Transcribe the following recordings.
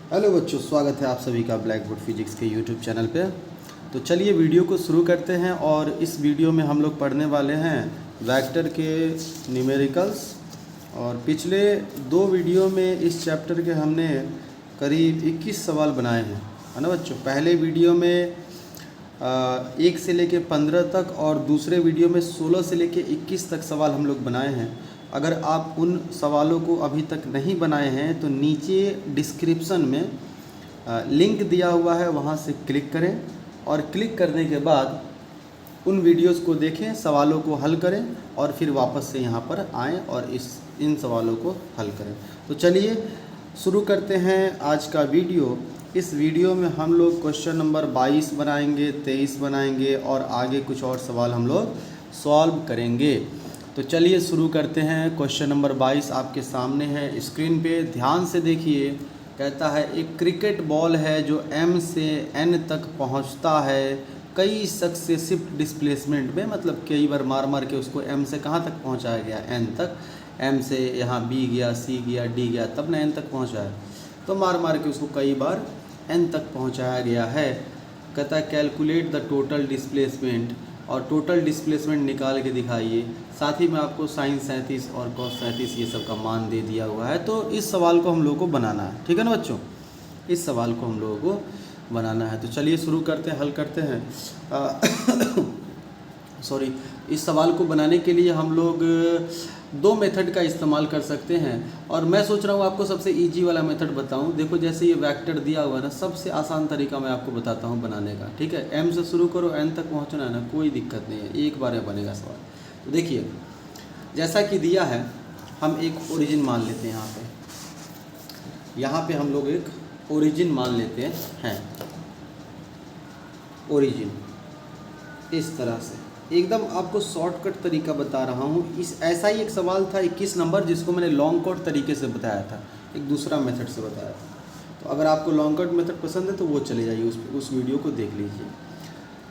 Hello बच्चों, स्वागत है आप सभी का ब्लैक बोर्ड फिजिक्स के यूट्यूब चैनल पे। तो चलिए वीडियो को शुरू करते हैं और इस वीडियो में हम लोग पढ़ने वाले हैं वेक्टर के न्यूमेरिकल्स। और पिछले दो वीडियो में इस चैप्टर के हमने करीब 21 सवाल बनाए हैं, है ना बच्चों। पहले वीडियो में 1 से लेके 15 तक और दूसरे वीडियो में 16 से लेके 21 तक सवाल हम लोग बनाए हैं। अगर आप उन सवालों को अभी तक नहीं बनाए हैं तो नीचे डिस्क्रिप्शन में लिंक दिया हुआ है, वहां से क्लिक करें और क्लिक करने के बाद उन वीडियोस को देखें, सवालों को हल करें और फिर वापस से यहां पर आएँ और इन सवालों को हल करें। तो चलिए शुरू करते हैं आज का वीडियो। इस वीडियो में हम लोग क्वेश्चन नंबर 22 बनाएंगे, 23 बनाएंगे और आगे कुछ और सवाल हम लोग सॉल्व करेंगे। तो चलिए शुरू करते हैं। क्वेश्चन नंबर 22 आपके सामने है स्क्रीन पे, ध्यान से देखिए। कहता है एक क्रिकेट बॉल है जो M से N तक पहुंचता है कई सक्सेसिव डिस्प्लेसमेंट में, मतलब कई बार मार मार के उसको M से कहाँ तक पहुंचाया गया, N तक। M से यहाँ B गया, C गया, D गया, तब ना N तक पहुँचा है। तो मार मार के उसको कई बार N तक पहुँचाया गया है। कहता है कैलकुलेट द टोटल डिस्प्लेसमेंट, और टोटल डिस्प्लेसमेंट निकाल के दिखाइए। साथ ही में आपको साइन 37 और कॉस 37 ये सब का मान दे दिया हुआ है। तो इस सवाल को हम लोगों को बनाना है, ठीक है ना बच्चों। इस सवाल को हम लोगों को बनाना है। तो चलिए शुरू करते हैं, हल करते हैं। सॉरी, इस सवाल को बनाने के लिए हम लोग दो मेथड का इस्तेमाल कर सकते हैं और मैं सोच रहा हूँ आपको सबसे इजी वाला मेथड बताऊँ। देखो जैसे ये वेक्टर दिया हुआ है ना, सबसे आसान तरीका मैं आपको बताता हूँ बनाने का, ठीक है। M से शुरू करो, N तक पहुँचना है ना, कोई दिक्कत नहीं है, एक बार में बनेगा सवाल। तो देखिए जैसा कि दिया है, हम एक ओरिजिन मान लेते हैं। यहाँ पे हम लोग एक ओरिजिन मान लेते हैं, ओरिजिन इस तरह से। एकदम आपको शॉर्टकट तरीका बता रहा हूँ। इस ऐसा ही एक सवाल था 21 नंबर, जिसको मैंने लॉन्ग कट तरीके से बताया था, एक दूसरा मेथड से बताया था। तो अगर आपको लॉन्ग कट मेथड पसंद है तो वो चले जाइए, उस वीडियो को देख लीजिए।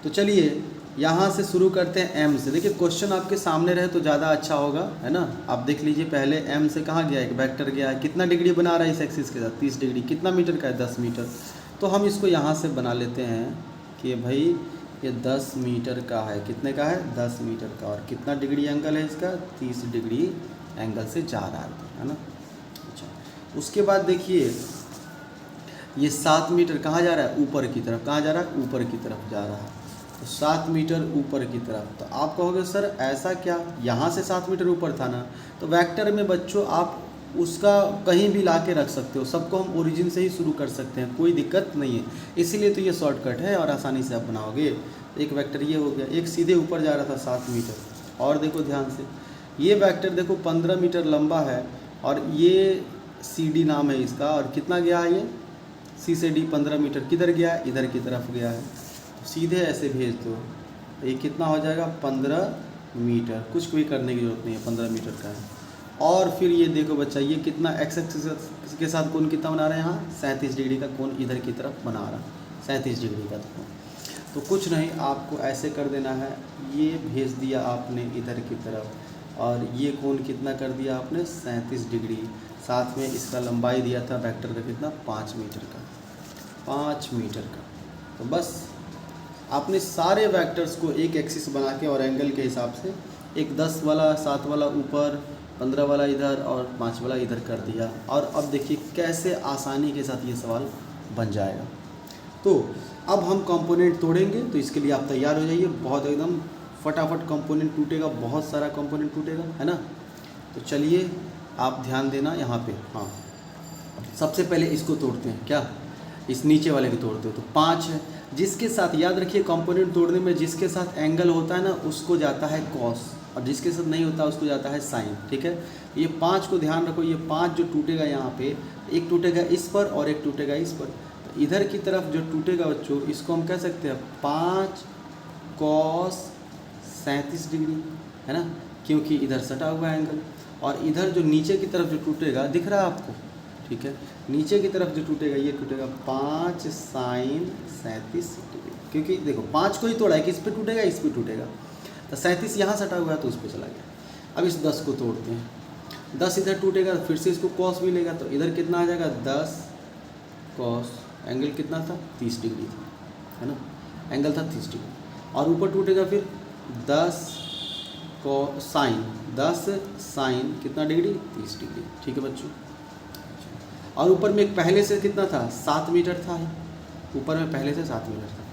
तो चलिए यहाँ से शुरू करते हैं M से। देखिए क्वेश्चन आपके सामने रहे तो ज़्यादा अच्छा होगा, है ना। आप देख लीजिए पहले M से कहाँ गया, एक वेक्टर गया है, कितना डिग्री बना रहा है इस एक्सिस के साथ, 30 डिग्री। कितना मीटर का है, 10 मीटर। तो हम इसको यहाँ से बना लेते हैं कि भाई ये 10 मीटर का है। कितने का है, 10 मीटर का। और कितना डिग्री एंगल है इसका, 30 डिग्री एंगल से जा रहा है ना। अच्छा, उसके बाद देखिए ये 7 मीटर कहाँ जा रहा है, ऊपर की तरफ। कहाँ जा रहा है, ऊपर की तरफ जा रहा है। तो 7 मीटर ऊपर की तरफ। तो आप कहोगे सर ऐसा क्या, यहाँ से 7 मीटर ऊपर था ना। तो वेक्टर में बच्चों आप उसका कहीं भी ला के रख सकते हो, सबको हम ओरिजिन से ही शुरू कर सकते हैं, कोई दिक्कत नहीं है। इसीलिए तो ये शॉर्टकट है और आसानी से आप बनाओगे। एक वेक्टर ये हो गया, एक सीधे ऊपर जा रहा था 7 मीटर। और देखो ध्यान से, ये वेक्टर देखो 15 मीटर लंबा है और ये CD नाम है इसका। और कितना गया है ये, C से D 15 मीटर। किधर गया है, इधर की तरफ गया है। तो सीधे ऐसे भेज दो, ये कितना हो जाएगा, 15 मीटर। कुछ भी करने की जरूरत नहीं है, 15 मीटर का है। और फिर ये देखो बच्चा, ये कितना एक्स एक्सिस के साथ कोण कितना बना रहा है, यहाँ 37 डिग्री का कोण इधर की तरफ बना रहा है, 37 डिग्री का कोण। तो कुछ नहीं, आपको ऐसे कर देना है, ये भेज दिया आपने इधर की तरफ और ये कोण कितना कर दिया आपने, 37 डिग्री। साथ में इसका लंबाई दिया था वेक्टर का कितना, 5 मीटर का, 5 मीटर का। तो बस आपने सारे वेक्टर्स को एक एक्सिस बना के और एंगल के हिसाब से, एक 10 वाला, 7 वाला ऊपर, 15 वाला इधर और 5 वाला इधर कर दिया। और अब देखिए कैसे आसानी के साथ ये सवाल बन जाएगा। तो अब हम कंपोनेंट तोड़ेंगे, तो इसके लिए आप तैयार हो जाइए। बहुत एकदम फटाफट कंपोनेंट टूटेगा, बहुत सारा कंपोनेंट टूटेगा, है ना। तो चलिए आप ध्यान देना यहाँ पे। हाँ, सबसे पहले इसको तोड़ते हैं, क्या इस नीचे वाले को तोड़ते हो। तो 5 है, जिसके साथ याद रखिए कंपोनेंट तोड़ने में जिसके साथ एंगल होता है ना उसको जाता है कॉस, और जिसके साथ नहीं होता उसको जाता है साइन, ठीक है। ये 5 को ध्यान रखो, ये 5 जो टूटेगा यहाँ पे, एक टूटेगा इस पर और एक टूटेगा इस पर। तो इधर की तरफ जो टूटेगा बच्चों, इसको हम कह सकते हैं 5 cos 37 डिग्री, है ना, क्योंकि इधर सटा हुआ है एंगल। और इधर जो नीचे की तरफ जो टूटेगा, दिख रहा है आपको, ठीक है, नीचे की तरफ जो टूटेगा ये टूटेगा 5 sin 37 डिग्री। क्योंकि देखो 5 को ही तोड़ा है, किस पे टूटेगा, इस पे टूटेगा। तो 37 यहाँ सटा हुआ है तो उस पर चला गया। अब इस 10 को तोड़ते हैं, 10 इधर टूटेगा, फिर से इसको कॉस मिलेगा, तो इधर कितना आ जाएगा, 10 कॉस, एंगल कितना था 30 डिग्री था, है ना, एंगल था 30 डिग्री। और ऊपर टूटेगा फिर 10 को साइन, 10 साइन कितना डिग्री 30 डिग्री, ठीक है बच्चों। और ऊपर में एक पहले से कितना था 7 मीटर था, ऊपर में पहले से 7 मीटर था,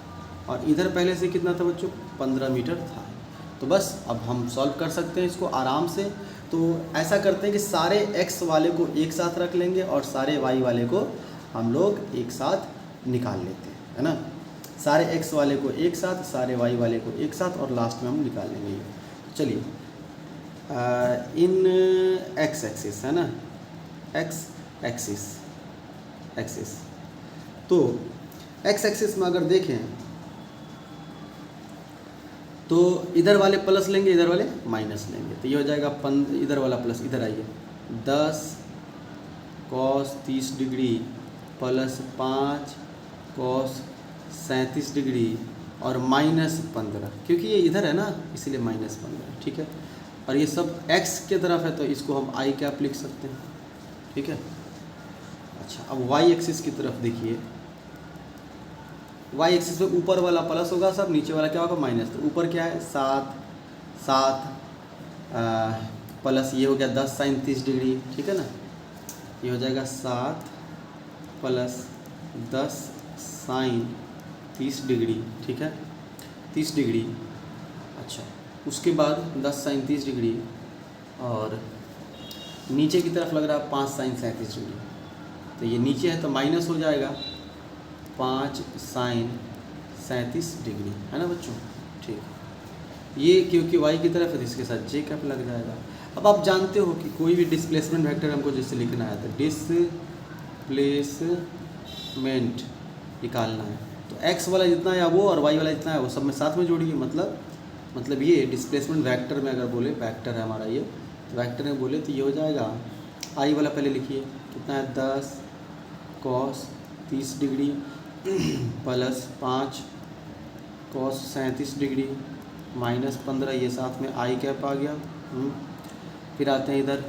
और इधर पहले से कितना था बच्चों 15 मीटर था। तो बस अब हम सॉल्व कर सकते हैं इसको आराम से। तो ऐसा करते हैं कि सारे x वाले को एक साथ रख लेंगे और सारे y वाले को हम लोग एक साथ निकाल लेते हैं, है ना। सारे x वाले को एक साथ, सारे y वाले को एक साथ, और लास्ट में हम निकाल लेंगे ये। चलिए इन x एक्सिस, है ना, x एक्सिस, तो x एक्सिस में अगर देखें तो इधर वाले प्लस लेंगे, इधर वाले माइनस लेंगे, तो ये हो जाएगा इधर वाला प्लस, इधर आइए 10 cos 30 degree plus 5 cos 37 degree और -15, क्योंकि ये इधर है ना इसलिए -15, ठीक है। और ये सब x के तरफ है तो इसको हम आई कैप लिख सकते हैं, ठीक है। अच्छा, अब y एक्सिस की तरफ देखिए, y एक्सिस में ऊपर वाला प्लस होगा सब, नीचे वाला क्या होगा माइनस। तो ऊपर क्या है 7 प्लस ये हो गया 10 साइन 30 डिग्री, ठीक है ना, ये हो जाएगा 7 प्लस 10 साइन 30 डिग्री, ठीक है, 30 डिग्री। अच्छा, उसके बाद 10 साइन 30 डिग्री और नीचे की तरफ लग रहा है 5 साइन 37 डिग्री, तो ये नीचे है तो माइनस हो जाएगा 5 साइन 37 डिग्री, है ना बच्चों, ठीक। ये क्योंकि y की तरफ है तो इसके साथ j कैप लग जाएगा। अब आप जानते हो कि कोई भी डिस्प्लेसमेंट वेक्टर हमको जैसे लिखना है तो डिस्प्लेसमेंट निकालना है तो x वाला जितना है वो और y वाला जितना है वो सब में साथ में जोड़िए। मतलब ये डिस्प्लेसमेंट वेक्टर में अगर बोले, वेक्टर है हमारा ये, वेक्टर में बोले तो ये हो जाएगा i वाला पहले लिखिए कितना है 10 cos 30 degree plus 5 cos 37 degree -15, ये साथ में आई कैप आ गया। फिर आते हैं इधर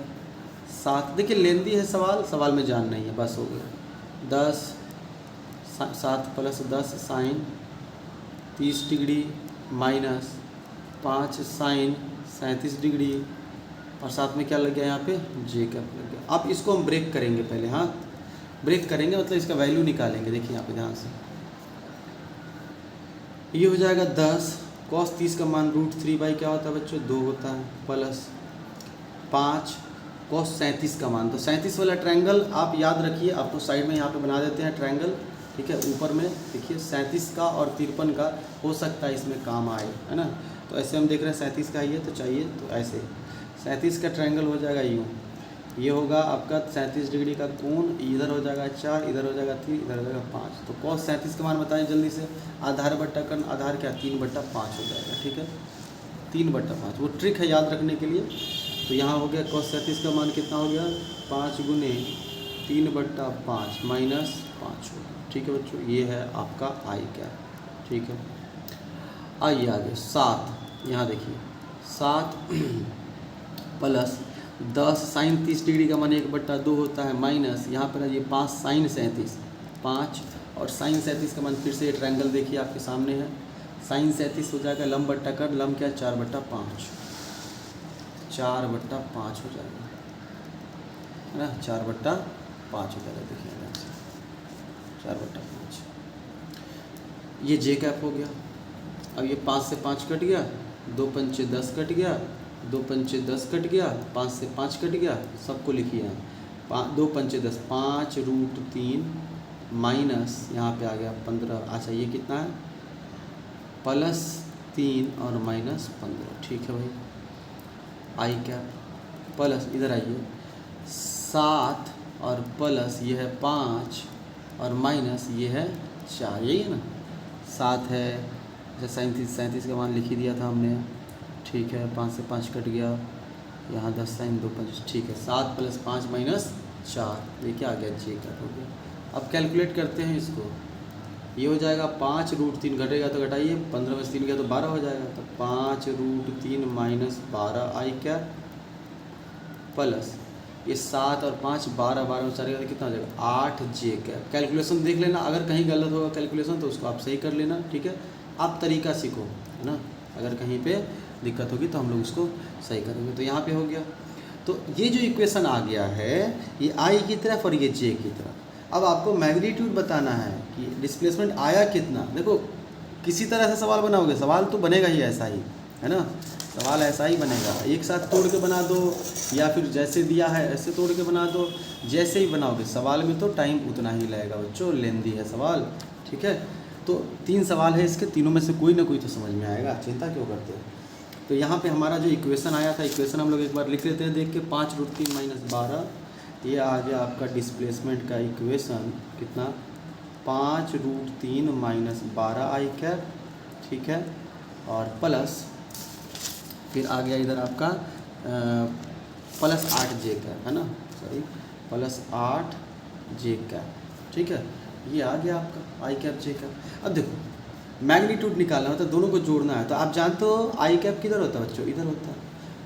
7, देखिए लेंदी है सवाल में जान नहीं है, बस हो गया 7 plus 10 sine 30 degree -5 sine 37 degree और साथ में क्या लग गया यहाँ पे जे कैप लग गया। अब इसको हम ब्रेक करेंगे पहले, हाँ ब्रेक करेंगे मतलब इसका वैल्यू निकालेंगे। देखिए यहाँ पे ध्यान से, ये हो जाएगा 10 कॉस 30 का मान √3 क्या होता है बच्चों 2 होता है, प्लस 5 कॉस 37 का मान, तो 37 वाला ट्रायंगल आप याद रखिए, आपको साइड में यहाँ पे बना देते हैं ट्रायंगल, ठीक है। ऊपर में देखिए 37 का और 53 का हो सकता है इसमें काम आए, है ना। तो ऐसे हम देख रहे हैं 37 का ये तो चाहिए, तो ऐसे 37 का ट्रायंगल हो जाएगा यूँ, ये होगा आपका 37 डिग्री का कोण, इधर हो जाएगा 4, इधर हो जाएगा 3, इधर हो जाएगा 5। तो कॉस 37 का मान बताएं जल्दी से, आधार बट्टा कर्ण, आधार क्या 3/5 हो जाएगा, ठीक है 3/5, वो ट्रिक है याद रखने के लिए। तो यहाँ हो गया कॉस 37 का मान कितना हो गया 5 गुने 3/5 -5 होगा, ठीक है बच्चों। ये है आपका आई कैप, ठीक है। आइए आगे 7, यहाँ देखिए 7 प्लस 10 साइन 30 डिग्री का मान 1/2 होता है, माइनस यहाँ पर ये 5 साइन 37, 5 और साइन 37 का मान फिर से ये ट्रायंगल देखिए आपके सामने है, साइन 37 हो जाएगा लंब बट्टा कर्ण, लंब क्या 4/5, 4/5 हो जाएगा, है ना 4/5 हो जाएगा, देखिए 4/5। ये जे कैप हो गया। अब ये 5 से 5 कट गया, 2 पंचे 10 कट गया, 2 पंचे 10 कट गया, 5 से 5 कट गया, सबको लिखिए यहाँ 2 पंचे 10, 5√3 माइनस यहाँ पे आ गया 15। अच्छा ये कितना है +3 और -15, ठीक है भाई। आई कैप प्लस इधर आइए 7 और प्लस ये है 5 और माइनस ये है 4, यही है ना 7 है, जैसे 37 का मान लिख ही दिया था हमने, ठीक है। 5 से 5 कट गया, यहाँ 10 साइन 2 5, ठीक है। 7 + 5 - 4, ये क्या आ गया जे कैप हो गया। अब कैलकुलेट करते हैं इसको, ये हो जाएगा 5√3 घटेगा तो घटाइए, 15 में से 3 गया तो 12 हो जाएगा, तो 5√3 - 12 आई कैप प्लस ये 7 और 5 12, 12 में 4 कितना हो जाएगा 8 जे कैप। कैलकुलेशन देख लेना, अगर कहीं गलत होगा कैलकुलेशन तो उसको आप सही कर लेना, ठीक है। आप तरीका सीखो, है ना, अगर कहीं पे दिक्कत होगी तो हम लोग उसको सही करेंगे। तो यहाँ पे हो गया। तो ये जो इक्वेशन आ गया है ये आई की तरफ और ये जे की तरफ। अब आपको मैग्नीट्यूड बताना है कि डिस्प्लेसमेंट आया कितना। देखो किसी तरह से सवाल बनाओगे, सवाल तो बनेगा ही ऐसा ही, है ना, सवाल ऐसा ही बनेगा। एक साथ तोड़ के बना दो या फिर जैसे दिया है ऐसे तोड़ के बना दो, जैसे ही बनाओगे सवाल में तो टाइम उतना ही लगेगा बच्चों, लेंदी है सवाल, ठीक है। तो 3 सवाल है इसके, तीनों में से कोई ना कोई तो समझ में आएगा, चिंता क्यों करते हैं। तो यहाँ पे हमारा जो इक्वेशन आया था, इक्वेशन हम लोग एक बार लिख लेते हैं देख के। 5√3 - 12 ये आ गया आपका डिस्प्लेसमेंट का इक्वेशन, कितना 5√3 - 12 आई कैप, ठीक है, और प्लस फिर आ गया इधर आपका +8 जे कैप, है ना, सॉरी +8 जे कैप, ठीक है। ये आ गया आपका आई कैप जे कैप। अब देखो मैग्नीट्यूड निकालना होता है, दोनों को जोड़ना है। तो आप जानते हो आई कैप किधर होता है बच्चों, इधर होता है,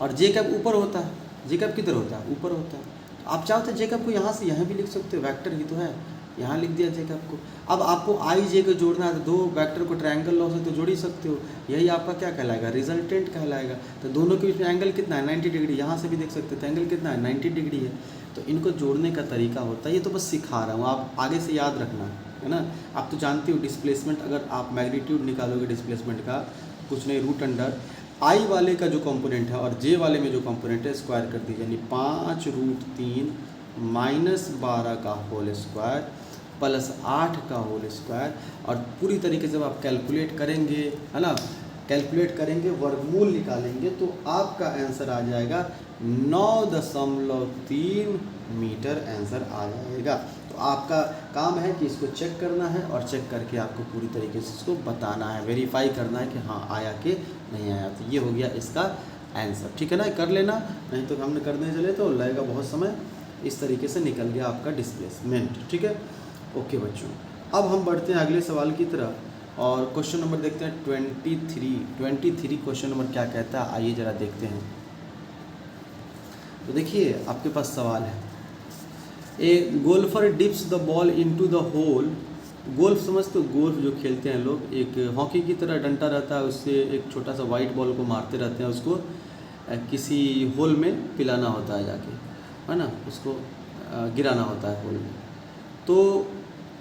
और जे कैप ऊपर होता है। जे कैप किधर होता है, ऊपर होता है। आप चाहो तो जे कैप को यहाँ से यहाँ भी लिख सकते हो, वेक्टर ही तो है, यहाँ लिख दिया जे कैप को। अब आपको आई जे को जोड़ना है तो 2 वेक्टर को ट्रायंगल लॉ से तो जोड़ ही सकते हो, यही आपका क्या कहलाएगा, रिजल्टेंट कहलाएगा। तो दोनों के बीच में एंगल कितना है 90 डिग्री, यहाँ से भी देख सकते हो तो एंगल कितना है 90 डिग्री है। तो इनको जोड़ने का तरीका होता है, ये तो बस सिखा रहा हूँ, आप आगे से याद रखना, है ना। आप तो जानते हो डिस्प्लेसमेंट, अगर आप मैग्नीट्यूड निकालोगे डिस्प्लेसमेंट का, कुछ नहीं रूट अंडर आई वाले का जो कंपोनेंट है और जे वाले में जो कंपोनेंट है स्क्वायर कर दीजिए, यानी 5√3 - 12 का होल स्क्वायर +8 का होल स्क्वायर। और पूरी तरीके से जब आप कैलकुलेट करेंगे, है ना, कैलकुलेट करेंगे, वर्गमूल निकालेंगे तो आपका आंसर आ जाएगा 9.3 मीटर आंसर आ जाएगा। तो आपका काम है कि इसको चेक करना है और चेक करके आपको पूरी तरीके से इसको बताना है, वेरीफाई करना है कि हाँ आया कि नहीं आया। तो ये हो गया इसका आंसर, ठीक है ना, कर लेना, नहीं तो हमने करने चले तो लगेगा बहुत समय। इस तरीके से निकल गया आपका डिस्प्लेसमेंट, ठीक है। ओके बच्चों, अब हम बढ़ते हैं अगले सवाल की तरफ और क्वेश्चन नंबर देखते हैं 23 क्वेश्चन नंबर क्या कहता है, आइए ज़रा देखते हैं। तो देखिए आपके पास सवाल है, a golfer dips the ball into the hole. Golf समझते हो, गोल्फ जो खेलते हैं लोग, एक हॉकी की तरह डंटा रहता है, उससे एक छोटा सा वाइट बॉल को मारते रहते हैं, उसको किसी होल में पिलाना होता है जाके, है ना, उसको गिराना होता है होल में। तो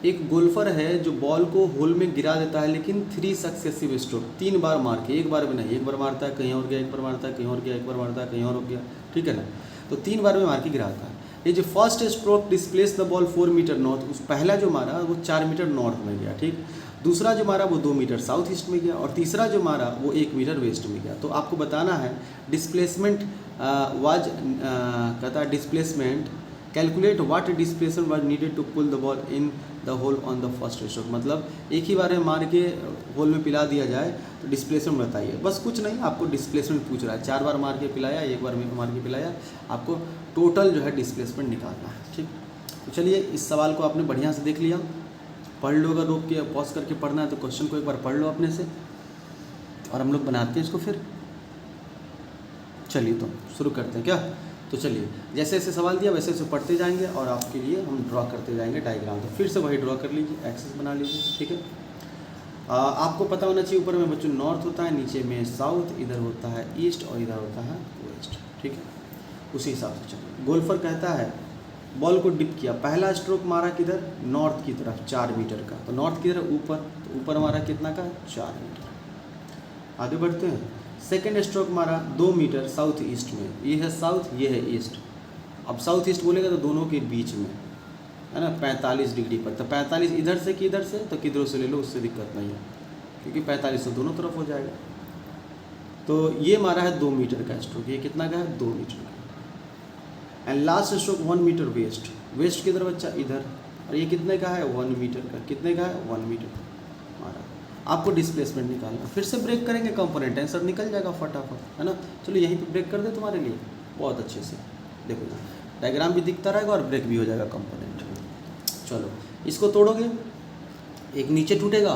एक गोल्फर है जो बॉल को होल में गिरा देता है, लेकिन 3 सक्सेसिव स्ट्रोक, 3 बार मार के, एक बार भी नहीं, एक बार मारता है कहीं और गया, एक बार मारता है कहीं और गया, एक बार मारता है कहीं और हो गया, ठीक है ना। तो 3 बार में मार के गिराता है। ये जो first stroke displace the ball 4 metre north, उस पहला जो मारा वो 4 मीटर नॉर्थ में गया, ठीक। दूसरा जो मारा वो 2 मीटर साउथ ईस्ट में गया, और तीसरा जो मारा वो 1 मीटर वेस्ट में गया। तो आपको बताना है डिस्प्लेसमेंट वाज, कहता है displacement calculate what displacement was needed to pull the ball in the hole on the first stroke. मतलब एक ही बार में मार के होल में पिला दिया जाए तो डिस्प्लेसमेंट बताइए, बस कुछ नहीं, आपको डिस्प्लेसमेंट पूछ रहा है। 4 बार मार के पिलाया, एक बार में मार के पिलाया, आपको टोटल जो है डिस्प्लेसमेंट निकालना है, ठीक। तो चलिए इस सवाल को आपने बढ़िया से देख लिया, पढ़ लो, अगर रोक के पॉज करके पढ़ना है तो क्वेश्चन को एक बार पढ़ लो अपने से, और हम लोग बनाते हैं इसको फिर। चलिए तो शुरू करते हैं क्या। तो चलिए जैसे जैसे सवाल दिया वैसे वैसे पढ़ते जाएंगे और आपके लिए हम ड्रॉ करते जाएंगे डायग्राम। तो फिर से वही ड्रॉ कर लीजिए, एक्सेस बना लीजिए, ठीक है। आपको पता होना चाहिए ऊपर में बच्चों नॉर्थ होता है, नीचे में साउथ, इधर होता है ईस्ट और इधर होता है वेस्ट, ठीक है। उसी हिसाब से चलिए, गोल्फर कहता है बॉल को डिप किया, पहला स्ट्रोक मारा किधर, नॉर्थ की तरफ 4 मीटर का, तो नॉर्थ की तरफ ऊपर, तो ऊपर मारा कितना का 4 मीटर। आगे बढ़ते हैं, सेकेंड स्ट्रोक मारा 2 मीटर साउथ ईस्ट में, ये है साउथ ये है ईस्ट। अब साउथ ईस्ट बोलेगा तो दोनों के बीच में, है ना, 45 डिग्री पर। तो 45 इधर से कि इधर से, तो किधरों से ले लो, उससे दिक्कत नहीं है, क्योंकि 45 तो दोनों तरफ हो जाएगा। तो ये मारा है 2 मीटर का स्ट्रोक, ये कितना का है 2 मीटर का। And last stroke 1 metre west, west किधर बच्चा इधर, और ये कितने का है 1 मीटर का, कितने का है 1 मीटर मारा। आपको डिस्प्लेसमेंट निकालना, फिर से ब्रेक करेंगे कंपोनेंट, आंसर निकल जाएगा फटाफट, है ना। चलो यहीं पे ब्रेक कर दे तुम्हारे लिए बहुत अच्छे से, देखो डायग्राम भी दिखता रहेगा और ब्रेक भी हो जाएगा कंपोनेंट। चलो इसको तोड़ोगे, एक नीचे टूटेगा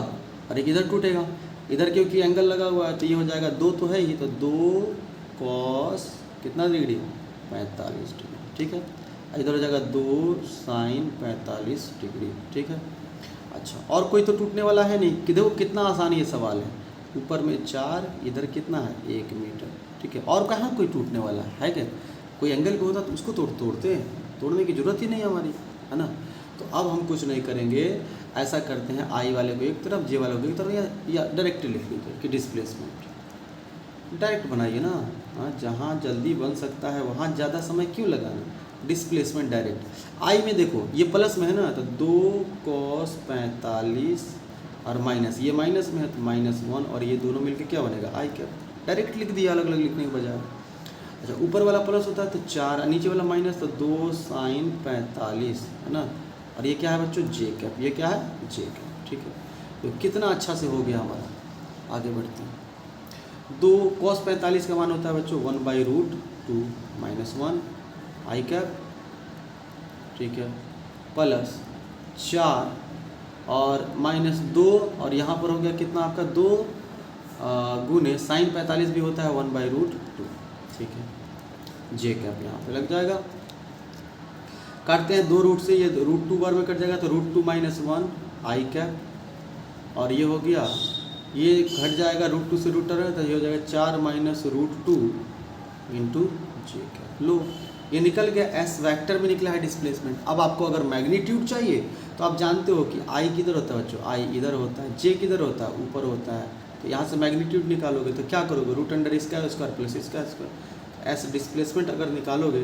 और एक इधर टूटेगा, इधर क्योंकि एंगल लगा हुआ है तो ये हो जाएगा 2 तो है ही, तो 2 cos कितना डिग्री 45 डिग्री, ठीक है। इधर हो जाएगा 2 sin 45 डिग्री, ठीक है। अच्छा, और कोई तो टूटने वाला है नहीं कि देखो कितना आसान ये सवाल है। ऊपर में 4, इधर कितना है 1 मीटर, ठीक है। और कहाँ कोई टूटने वाला है क्या? कोई एंगल पे होता तो उसको तोड़ते हैं, तोड़ने की ज़रूरत ही नहीं है हमारी, है ना। तो अब हम कुछ नहीं करेंगे, ऐसा करते हैं आई वाले को एक तरफ, जे वाले को एक तरफ, या डायरेक्टली लिख लीजिए कि डिस्प्लेसमेंट डायरेक्ट बनाइए ना। हाँ, जहाँ जल्दी बन सकता है वहाँ ज़्यादा समय क्यों लगाना, डिस्प्लेसमेंट डायरेक्ट। आई में देखो ये प्लस में है ना, तो 2 cos 45 और माइनस, ये माइनस में है तो -1, और ये दोनों मिलके क्या बनेगा आई कैप। डायरेक्ट लिख दिया अलग अलग लिखने के बजाय। अच्छा, ऊपर वाला प्लस होता है तो 4, नीचे वाला माइनस तो 2 sin 45, है ना। और ये क्या है बच्चों, जे कैप, ये क्या है जे कैप, ठीक है। तो कितना अच्छा से हो गया हमारा। आगे बढ़ते हैं। 2 cos 45 का मान होता है बच्चों 1/√2 -1 आई कैप, ठीक है, प्लस 4 और -2, और यहाँ पर हो गया कितना आपका 2 गुने sin 45 भी होता है 1/√2, ठीक है। जे कैप यहाँ पे लग जाएगा। काटते हैं 2 रूट से, ये √2 बार में कट जाएगा तो √2 -1 आई कैप, और ये हो गया, ये घट जाएगा √2 से √2 है तो ये हो जाएगा 4 -√2 इंटू जे कैप। लो ये निकल गया, एस वेक्टर में निकला है डिस्प्लेसमेंट। अब आपको अगर मैग्नीट्यूड चाहिए तो आप जानते हो कि आई किधर होता है बच्चों, आई इधर होता है, जे किधर होता है ऊपर होता है। तो यहाँ से मैग्नीट्यूड निकालोगे तो क्या करोगे, √अंडर इसका स्क्वायर प्लस इसका स्क्वायर। एस डिस्प्लेसमेंट अगर निकालोगे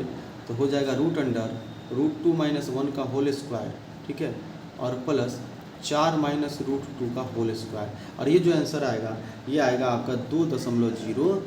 तो हो जाएगा √√2 -1 का होल स्क्वायर, ठीक है, और प्लस 4 -√2 का होल स्क्वायर। और ये जो आंसर आएगा ये आएगा आपका 2.01,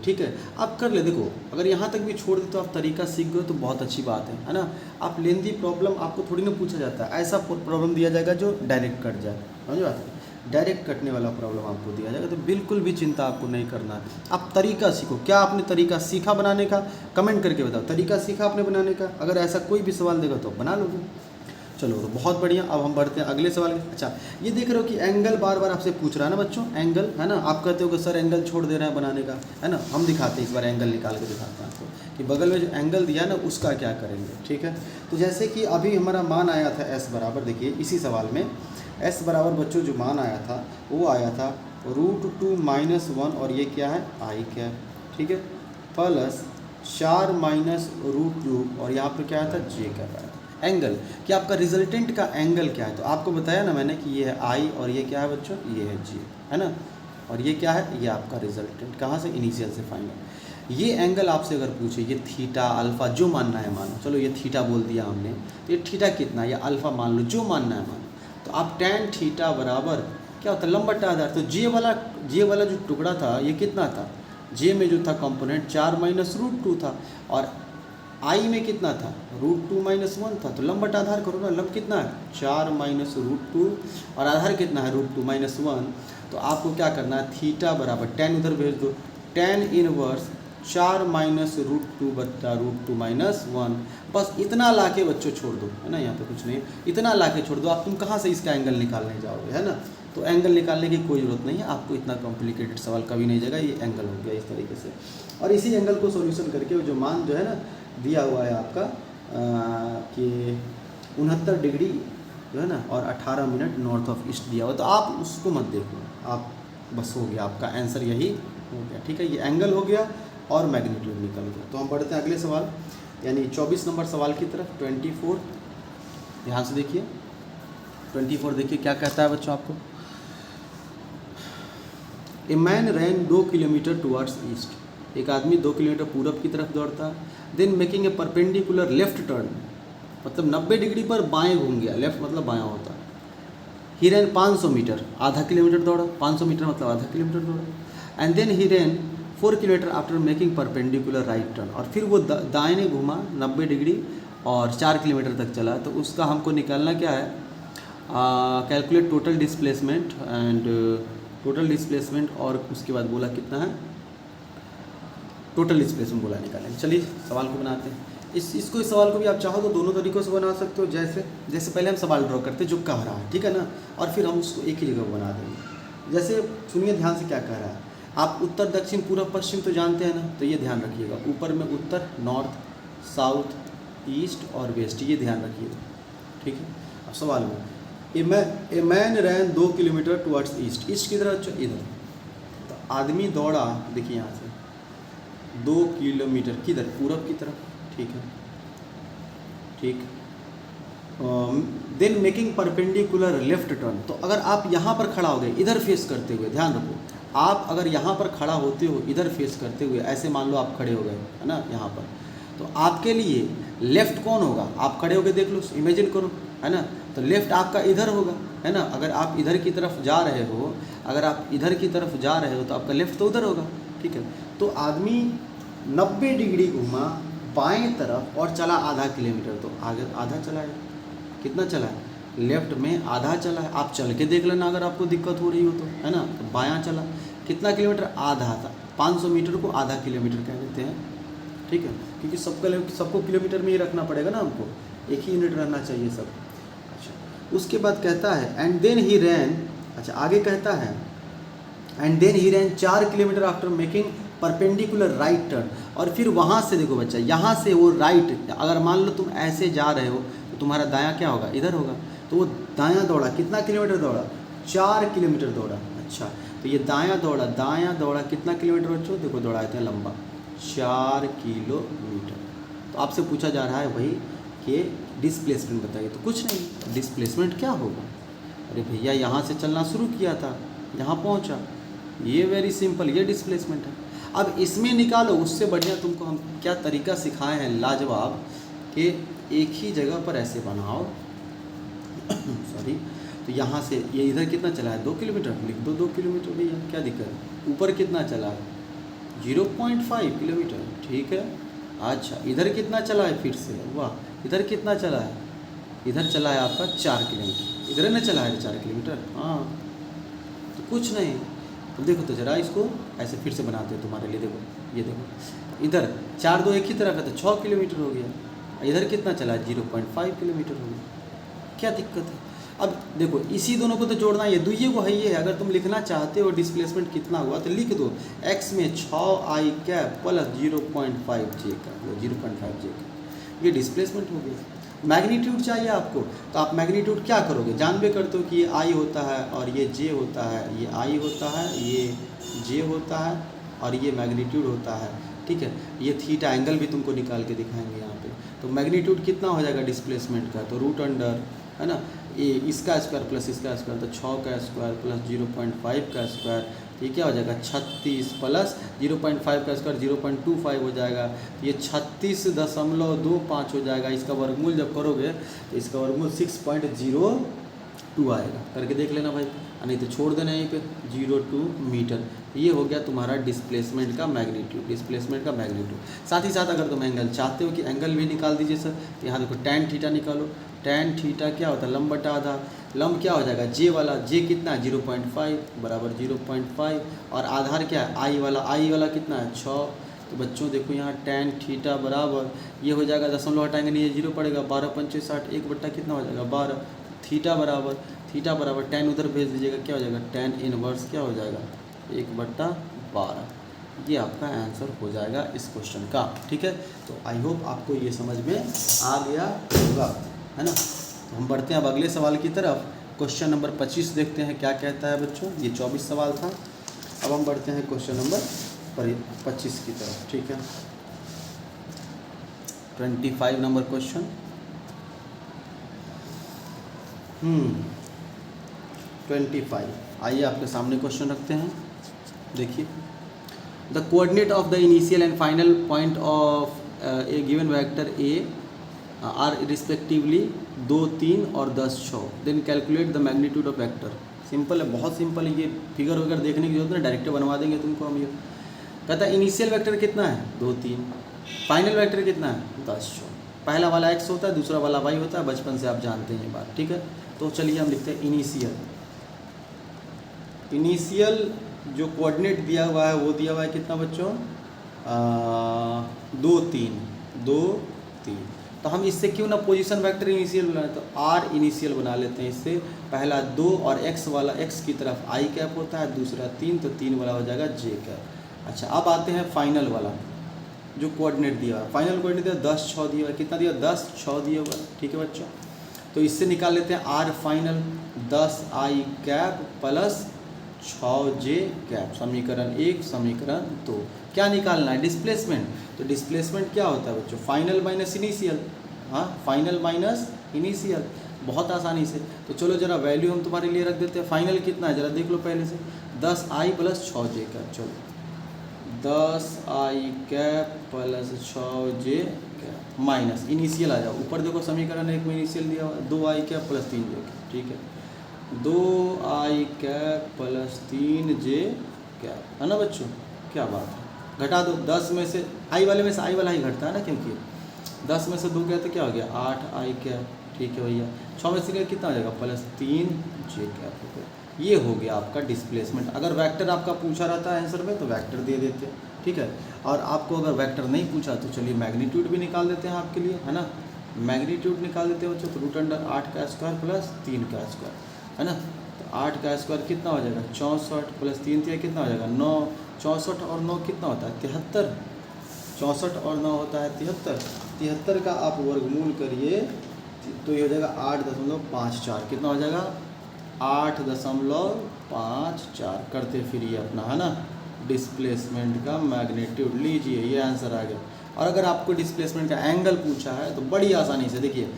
ठीक है। आप कर ले, देखो अगर यहाँ तक भी छोड़ दे तो आप तरीका सीख गए तो बहुत अच्छी बात है ना। आप लेंदी प्रॉब्लम आपको थोड़ी ना पूछा जाता है, ऐसा प्रॉब्लम दिया जाएगा जो डायरेक्ट कट जाए, समझ बात है। डायरेक्ट कटने वाला प्रॉब्लम आपको दिया जाएगा, तो बिल्कुल भी चिंता आपको नहीं करना है। आप तरीका सीखो। क्या आपने तरीका सीखा बनाने का, कमेंट करके बताओ। तरीका सीखा आपने बनाने का? अगर ऐसा कोई भी सवाल देगा तो बना लोगे। चलो तो बहुत बढ़िया। अब हम बढ़ते हैं अगले सवाल। अच्छा, ये देख रहे हो कि एंगल बार बार आपसे पूछ रहा है ना बच्चों, एंगल, है ना। आप कहते हो कि सर एंगल छोड़ दे रहे हैं बनाने का, है ना। हम दिखाते हैं, इस बार एंगल निकाल के दिखाते हैं आपको कि बगल में जो एंगल दिया ना उसका क्या करेंगे, ठीक है। तो जैसे कि अभी हमारा मान आया था एस बराबर, देखिए इसी सवाल में एस बराबर बच्चों जो मान आया था वो आया था √2 -1, और ये क्या है आई कैप, ठीक है, प्लस 4 -√2, और यहाँ पे क्या आया था जे कैप आया था। एंगल कि आपका रिजल्टेंट का एंगल क्या है, तो आपको बताया ना मैंने कि ये है आई और ये क्या है बच्चों, ये है जे, है ना। और ये क्या है, ये आपका रिजल्टेंट, कहाँ से, इनिशियल से फाइनल। ये एंगल आपसे अगर पूछे, ये थीटा अल्फ़ा जो मानना है मानो, चलो ये थीटा बोल दिया हमने, तो ये थीटा कितना है, या अल्फ़ा मान लो, जो मानना है मानो। तो आप tan थीटा बराबर क्या होता है, लंबटा आधार। तो जे वाला जो टुकड़ा था ये कितना था, जे में जो था कंपोनेंट 4 -√2 था, और आई में कितना था √2 -1 था। तो लंबट आधार करो ना, लंब कितना है 4 -√2, और आधार कितना है √2 -1। तो आपको क्या करना है, थीटा बराबर tan उधर भेज दो, tan इनवर्स 4 -√2 बटा √2 -1। बस इतना ला के बच्चों छोड़ दो, है ना। यहाँ पे कुछ नहीं, इतना ला के छोड़ दो। आप तुम कहाँ से इसका एंगल निकालने जाओगे, है ना। तो एंगल निकालने की कोई ज़रूरत नहीं है आपको, इतना कॉम्प्लिकेटेड सवाल कभी नहीं जाएगा। ये एंगल हो गया इस तरीके से, और इसी एंगल को सॉल्यूशन करके जो मान जो है ना दिया हुआ है आपका कि 69 डिग्री जो है ना और 18 मिनट नॉर्थ ऑफ ईस्ट दिया हुआ, तो आप उसको मत देखो, आप बस हो गया आपका आंसर यही हो गया, ठीक है। ये एंगल हो गया और मैग्नीट्यूड निकल गया। तो हम बढ़ते हैं अगले सवाल, यानी 24 नंबर सवाल की तरफ। 24 ध्यान से देखिए, 24 देखिए क्या कहता है बच्चों आपको। A man ran 2 kilometre towards east, एक आदमी 2 किलोमीटर पूरब की तरफ दौड़ता है। Then making a perpendicular left turn, मतलब 90 डिग्री पर बाएं घूम गया, लेफ्ट मतलब बायां होता है। ही रैन 500 मीटर, आधा किलोमीटर दौड़ा, 500 मीटर मतलब आधा किलोमीटर दौड़ा। And then he ran 4 kilometre after making perpendicular right turn, और फिर वो दाएं घूमा 90 डिग्री और 4 किलोमीटर तक चला। तो उसका हमको निकालना क्या है, calculate total displacement and total displacement, और उसके बाद बोला कितना है टोटल डिस्प्लेसमेंट बोला निकालें। चलिए सवाल को बनाते हैं। इस सवाल को भी आप चाहो तो दोनों तरीक़ों से बना सकते हो। जैसे पहले हम सवाल ड्रॉ करते हैं जो कह रहा है, ठीक है ना, और फिर हम उसको एक ही जगह बना देंगे। जैसे सुनिए ध्यान से क्या कह रहा है। आप उत्तर दक्षिण पूर्व पश्चिम तो जानते हैं ना, तो ये ध्यान रखिएगा। ऊपर में उत्तर नॉर्थ साउथ ईस्ट और वेस्ट, ये ध्यान रखिए, ठीक है। अब सवाल में a man ran 2 kilometre towards east, east की तरफ इधर, तो आदमी दौड़ा, देखिए यहाँ से 2 किलोमीटर किधर, पूरब की तरफ, ठीक है, ठीक। Then making perpendicular left turn, तो अगर आप यहाँ पर खड़ा हो गए इधर फेस करते हुए, ध्यान रखो, आप अगर यहाँ पर खड़ा होते हो इधर फेस करते हुए, ऐसे मान लो आप खड़े हो गए, है ना, यहाँ पर, तो आपके लिए लेफ़्ट कौन होगा, आप खड़े होकर देख लो, इमेजिन करो, है ना, तो लेफ़्ट आपका इधर होगा, है ना। अगर आप इधर की तरफ जा रहे हो, अगर आप इधर की तरफ जा रहे हो तो आपका लेफ़्ट तो उधर होगा, ठीक है। तो आदमी 90 डिग्री घूमा बाएं तरफ और चला आधा किलोमीटर, तो आगे आधा चला है, कितना चला है, लेफ्ट में आधा चला है। आप चल के देख लेना अगर आपको दिक्कत हो रही हो तो, है ना। तो बायां चला कितना किलोमीटर, आधा था, 500 मीटर को आधा किलोमीटर कह देते हैं, ठीक है, क्योंकि सबको किलोमीटर में ही रखना पड़ेगा ना, हमको एक ही यूनिट रहना चाहिए सब। अच्छा, उसके बाद कहता है एंड देन ही रैन, अच्छा आगे कहता है and then he ran 4 kilometre after making perpendicular right turn, और फिर वहाँ से देखो बच्चा, यहाँ से वो राइट, अगर मान लो तुम ऐसे जा रहे हो तो तुम्हारा दायां क्या होगा, इधर होगा, तो वो दायां दौड़ा, कितना किलोमीटर दौड़ा, 4 किलोमीटर दौड़ा। अच्छा, तो ये दायां दौड़ा कितना किलोमीटर बच्चों, देखो दौड़ा इतना लंबा 4 किलोमीटर। तो आपसे पूछा जा रहा है भाई कि डिस्प्लेसमेंट बताइए, तो कुछ नहीं, डिस्प्लेसमेंट क्या होगा, अरे भैया यहाँ से चलना शुरू किया था, यहाँ पहुँचा, ये वेरी सिंपल, ये डिस्प्लेसमेंट है। अब इसमें निकालो, उससे बढ़िया तुमको हम क्या तरीका सिखाए हैं लाजवाब, कि एक ही जगह पर ऐसे बनाओ सॉरी, तो यहाँ से ये इधर कितना चला है, 2 किलोमीटर, लिख दो 2 किलोमीटर, भैया क्या दिक्कत है। ऊपर कितना चला है, 0.5 किलोमीटर, ठीक है। अच्छा, इधर कितना चला है, फिर से वाह, इधर कितना चला है, इधर चला है आपका 4 किलोमीटर, इधर ना चला है 4 किलोमीटर, हाँ, तो कुछ नहीं। तो देखो तो जरा इसको ऐसे फिर से बनाते हैं तुम्हारे लिए, देखो ये देखो, इधर 4 2 एक ही तरफ है तो 6 किलोमीटर हो गया, इधर कितना चला है, 0.5 किलोमीटर हो गया, क्या दिक्कत है। अब देखो इसी दोनों को तो जोड़ना, ये दुइये को है, ये है। अगर तुम लिखना चाहते हो डिस्प्लेसमेंट कितना हुआ तो लिख दो, x में 6i कैप प्लस 0.5j का, 0.5j का, ये डिस्प्लेसमेंट हो गया। मैग्नीट्यूड चाहिए आपको, तो आप मैग्नीट्यूड क्या करोगे, जानबे करते हो कि ये i होता है और ये j होता है, ये i होता है, ये j होता है और ये मैग्नीट्यूड होता है, ठीक है। ये थीटा एंगल भी तुमको निकाल के दिखाएंगे यहाँ पे। तो मैग्नीट्यूड कितना हो जाएगा डिस्प्लेसमेंट का, तो रूट अंडर, है ना, ये इसका स्क्वायर प्लस इसका स्क्वायर, तो 6 का स्क्वायर प्लस 0.5 का स्क्वायर, ये क्या हो जाएगा 36 प्लस 0.5 का स्क्वायर 0.25 हो जाएगा, ये 36.25 हो जाएगा। इसका वर्गमूल जब करोगे तो इसका वर्गमूल 6.02 आएगा, करके देख लेना भाई, नहीं तो छोड़ देना यहीं पे 0.2 मीटर। ये हो गया तुम्हारा डिस्प्लेसमेंट का मैग्नीट्यूड, डिस्प्लेसमेंट का मैग्नीट्यूड। साथ ही साथ अगर तुम एंगल चाहते हो कि एंगल भी निकाल दीजिए सर, तो यहाँ देखो tan थीटा निकालो, tan थीटा क्या होता है, लंब बटा आधा, लंब क्या हो जाएगा जे वाला, जे कितना है 0.5 बराबर 0.5, और आधार क्या है आई वाला कितना है 6। तो बच्चों देखो यहाँ tan थीटा बराबर, ये हो जाएगा दशमलव हटाएंगे नहीं, ये 0 पड़ेगा, 12 पंचे 60, 1 बट्टा कितना हो जाएगा 12, थीटा बराबर tan उधर भेज दीजिएगा, क्या हो जाएगा tan इनवर्स क्या हो जाएगा 1/12। ये आपका आंसर हो जाएगा इस क्वेश्चन का, ठीक है। तो आई होप आपको ये समझ में आ गया होगा, है ना। तो हम बढ़ते हैं अब अगले सवाल की तरफ। क्वेश्चन नंबर 25 देखते हैं क्या कहता है बच्चों। ये 24 सवाल था, अब हम बढ़ते हैं क्वेश्चन नंबर 25 की तरफ, ठीक है। 25 नंबर क्वेश्चन, 25। आइए आपके सामने क्वेश्चन रखते हैं, देखिए। The coordinate of the initial and final point of a given vector A are respectively 2, 3 और 10, 6। Then calculate the magnitude of vector. Simple है, बहुत सिंपल है, ये फिगर वगैरह देखने की जरूरत नहीं, डायरेक्ट बनवा देंगे तुमको हम। ये कहता है इनिशियल वेक्टर कितना है 2, 3, फाइनल वेक्टर कितना है 10, 6। पहला वाला x होता है, दूसरा वाला y होता है, बचपन से आप जानते हैं ये बात, ठीक है। तो चलिए हम लिखते हैं इनिशियल जो कोऑर्डिनेट दिया हुआ है वो दिया हुआ है कितना बच्चों 2, 3। तो हम इससे क्यों ना पोजीशन वेक्टर इनिशियल बनाए, तो r इनिशियल बना लेते हैं इससे। पहला 2 और x वाला x की तरफ i कैप होता है, दूसरा 3, तो 3 वाला हो जाएगा j कैप। अच्छा, अब आते हैं फाइनल वाला। जो कोऑर्डिनेट दिया हुआ है, फाइनल कोऑर्डिनेट दिया 10 6 दिया हुआ है, कितना दिया 10 6 दिया हुआ है, ठीक है बच्चों। तो इससे निकाल लेते हैं R final 10i cap plus 6j cap, समीकरण 1 समीकरण 2। क्या निकालना है? डिस्प्लेसमेंट। तो डिस्प्लेसमेंट क्या होता है बच्चों? Final minus initial. हाँ, फाइनल माइनस इनिशियल, बहुत आसानी से। तो चलो जरा वैल्यू हम तुम्हारे लिए रख देते हैं। फाइनल कितना है जरा देख लो पहले से, 10i प्लस 6j कैप। चलो 10i cap plus 6j cap minus initial आ जाओ ऊपर देखो, समीकरण 1 में इनिशियल दिया हुआ है 2i cap plus 3j cap, ठीक है 2i cap plus 3j cap, है ना बच्चों। क्या बात है, घटा दो 10 में से i वाले में से i वाला ही घटता है ना, क्योंकि 10 में से 2 गया तो क्या हो गया 8i कैप, ठीक है भैया। 6 में से कितना हो जाएगा प्लस 3j कैप हो गया। ये हो गया आपका डिस्प्लेसमेंट। अगर वेक्टर आपका पूछा रहता है आंसर में तो वेक्टर दे देते हैं, ठीक है। और आपको अगर वेक्टर नहीं पूछा तो चलिए मैग्नीट्यूड भी निकाल देते हैं आपके लिए, है ना। मैग्नीट्यूड निकाल देते हैं बच्चों, तो रूट अंडर 8 का स्क्वायर प्लस 3 का स्क्वायर, है ना। तो 8 का स्क्वायर कितना हो जाएगा 64 प्लस 3 कितना हो जाएगा 9। 64 और 9 कितना होता है 73। 64 और 9 होता है 73। 73 का आप वर्गमूल करिए तो ये हो जाएगा 8.54, कितना हो जाएगा 8.54 करते फिर ये अपना, है ना, डिस्प्लेसमेंट का मैग्नीट्यूड। लीजिए ये आंसर आ गया। और अगर आपको डिस्प्लेसमेंट का एंगल पूछा है तो बड़ी आसानी से देखिए,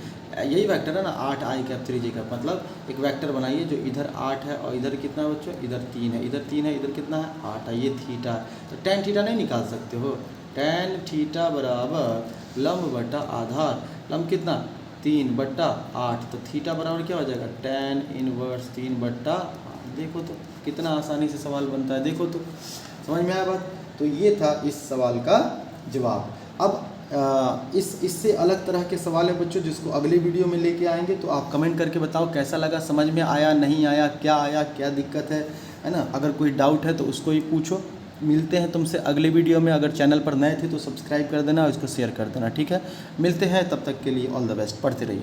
यही वेक्टर है ना 8i कैप 3j कैप, मतलब एक वेक्टर बनाइए जो इधर 8 है और इधर कितना है बच्चों, इधर 3 है, इधर 3 है, इधर कितना है 8 है, ये थीटा है। तो tan थीटा नहीं निकाल सकते हो, tan थीटा बराबर लंब बटा आधार, लंब कितना 3/8, तो थीटा बराबर क्या हो जाएगा tan इनवर्स 3/8। देखो तो कितना आसानी से सवाल बनता है, देखो तो समझ में आया बात। तो ये था इस सवाल का जवाब। अब इससे अलग तरह के सवाल है बच्चों जिसको अगले वीडियो में लेके आएंगे, तो आप कमेंट करके बताओ कैसा लगा, समझ में आया नहीं आया, क्या दिक्कत है ना। अगर कोई डाउट है तो उसको ही पूछो। मिलते हैं तुमसे अगले वीडियो में। अगर चैनल पर नए थे तो सब्सक्राइब कर देना और इसको शेयर कर देना, ठीक है। मिलते हैं, तब तक के लिए ऑल द बेस्ट, पढ़ते रहिए।